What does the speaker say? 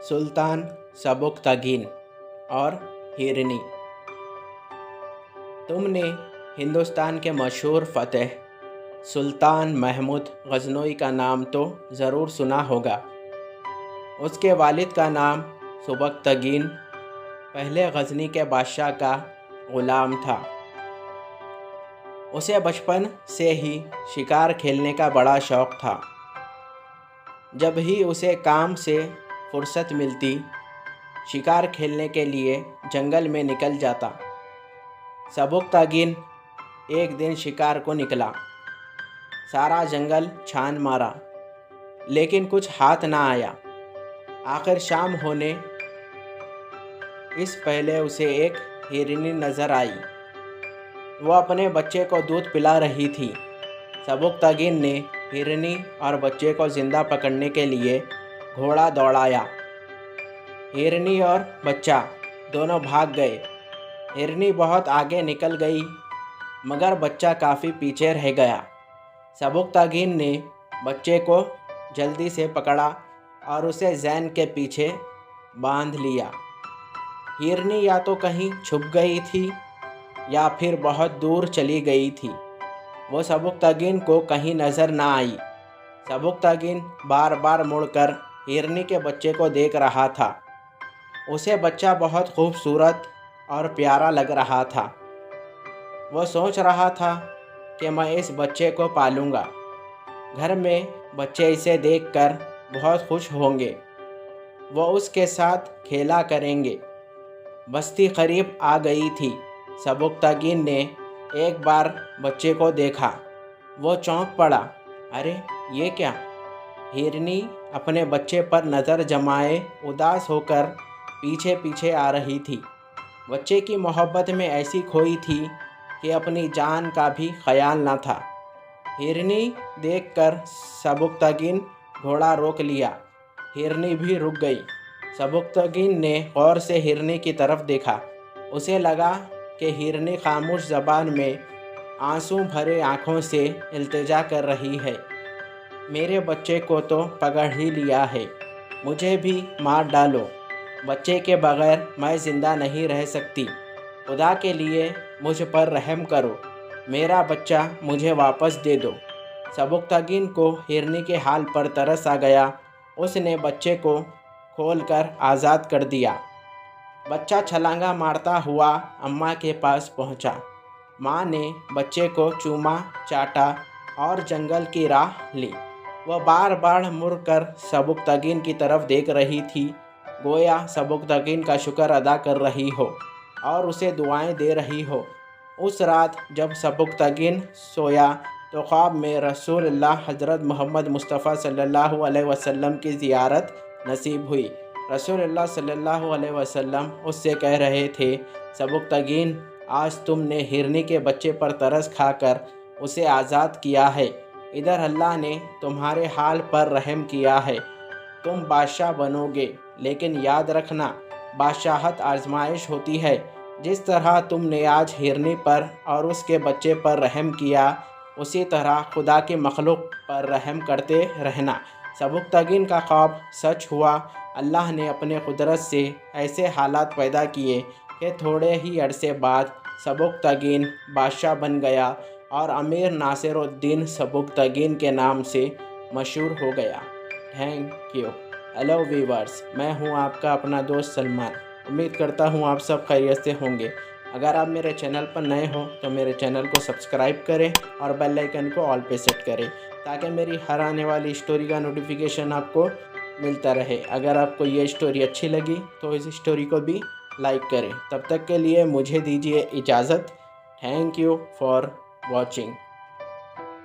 सुल्तान सबुकतगीन और हिरनी। तुमने हिंदुस्तान के मशहूर फ़तेह सुल्तान महमूद गज़नवी का नाम तो ज़रूर सुना होगा। उसके वालिद का नाम सबुकतगीन पहले गज़नी के बादशाह का ग़ुलाम था। उसे बचपन से ही शिकार खेलने का बड़ा शौक़ था। जब ही उसे काम से फुर्सत मिलती, शिकार खेलने के लिए जंगल में निकल जाता। सबुकतगीन एक दिन शिकार को निकला। सारा जंगल छान मारा, लेकिन कुछ हाथ ना आया। आखिर शाम होने इस पहले उसे एक हिरनी नज़र आई। वो अपने बच्चे को दूध पिला रही थी। सबुकतगीन ने हिरनी और बच्चे को ज़िंदा पकड़ने के लिए घोड़ा दौड़ाया। हिरनी और बच्चा दोनों भाग गए। हिरनी बहुत आगे निकल गई, मगर बच्चा काफ़ी पीछे रह गया। सबुकतगीन ने बच्चे को जल्दी से पकड़ा और उसे ज़ैन के पीछे बांध लिया। हिरनी या तो कहीं छुप गई थी या फिर बहुत दूर चली गई थी। वो सबुकतगीन को कहीं नज़र ना आई। सबुकतगीन बार बार मुड़कर हिरनी के बच्चे को देख रहा था। उसे बच्चा बहुत खूबसूरत और प्यारा लग रहा था। वो सोच रहा था कि मैं इस बच्चे को पालूंगा। घर में बच्चे इसे देखकर बहुत खुश होंगे। वो उसके साथ खेला करेंगे। बस्ती करीब आ गई थी। सबुकतगीन ने एक बार बच्चे को देखा। वो चौंक पड़ा। अरे ये क्या? हिरनी अपने बच्चे पर नज़र जमाए उदास होकर पीछे पीछे आ रही थी। बच्चे की मोहब्बत में ऐसी खोई थी कि अपनी जान का भी ख्याल न था। हिरनी देखकर सबुकतगीन घोड़ा रोक लिया। हिरनी भी रुक गई। सबुकतगीन ने गौर से हिरनी की तरफ देखा। उसे लगा कि हिरनी खामोश ज़बान में आंसू भरे आँखों से इल्तिजा कर रही है। मेरे बच्चे को तो पकड़ ही लिया है, मुझे भी मार डालो। बच्चे के बग़ैर मैं ज़िंदा नहीं रह सकती। खुदा के लिए मुझ पर रहम करो। मेरा बच्चा मुझे वापस दे दो। सबुकतगीन को हिरनी के हाल पर तरस आ गया। उसने बच्चे को खोलकर आज़ाद कर दिया। बच्चा छलांगा मारता हुआ अम्मा के पास पहुंचा। माँ ने बच्चे को चूमा, चाटा और जंगल की राह ली। वह बार बार मुड़कर सबुकतगीन की तरफ देख रही थी, गोया सबुकतगीन का शुक्र अदा कर रही हो और उसे दुआएं दे रही हो। उस रात जब सबुकतगीन सोया तो ख्वाब में रसूलुल्लाह हज़रत मोहम्मद मुस्तफ़ा सल्लल्लाहु अलैहि वसल्लम की ज़ियारत नसीब हुई। रसूलुल्लाह सल्लल्लाहु अलैहि वसल्लम उससे कह रहे थे, सबुकतगीन, आज तुमने हिरनी के बच्चे पर तरस खाकर उसे आज़ाद किया है। इधर अल्लाह ने तुम्हारे हाल पर रहम किया है। तुम बादशाह बनोगे, लेकिन याद रखना, बादशाहत आजमाइश होती है। जिस तरह तुमने आज हिरनी पर और उसके बच्चे पर रहम किया, उसी तरह खुदा की मखलूक पर रहम करते रहना। सबुकतगीन का ख्वाब सच हुआ। अल्लाह ने अपने कुदरत से ऐसे हालात पैदा किए कि थोड़े ही अरसे बाद सबुकतगीन बादशाह बन गया और अमीर नासिरुद्दीन सबुकतगीन के नाम से मशहूर हो गया। Thank you. हेलो व्यूअर्स, मैं हूं आपका अपना दोस्त सलमान। उम्मीद करता हूं आप सब खैरियत से होंगे। अगर आप मेरे चैनल पर नए हो तो मेरे चैनल को सब्सक्राइब करें और बेल आइकन को ऑल पे सेट करें, ताकि मेरी हर आने वाली स्टोरी का नोटिफिकेशन आपको मिलता रहे। अगर आपको ये स्टोरी अच्छी लगी तो इस स्टोरी को भी लाइक करें। तब तक के लिए मुझे दीजिए इजाज़त। Thank you for watching.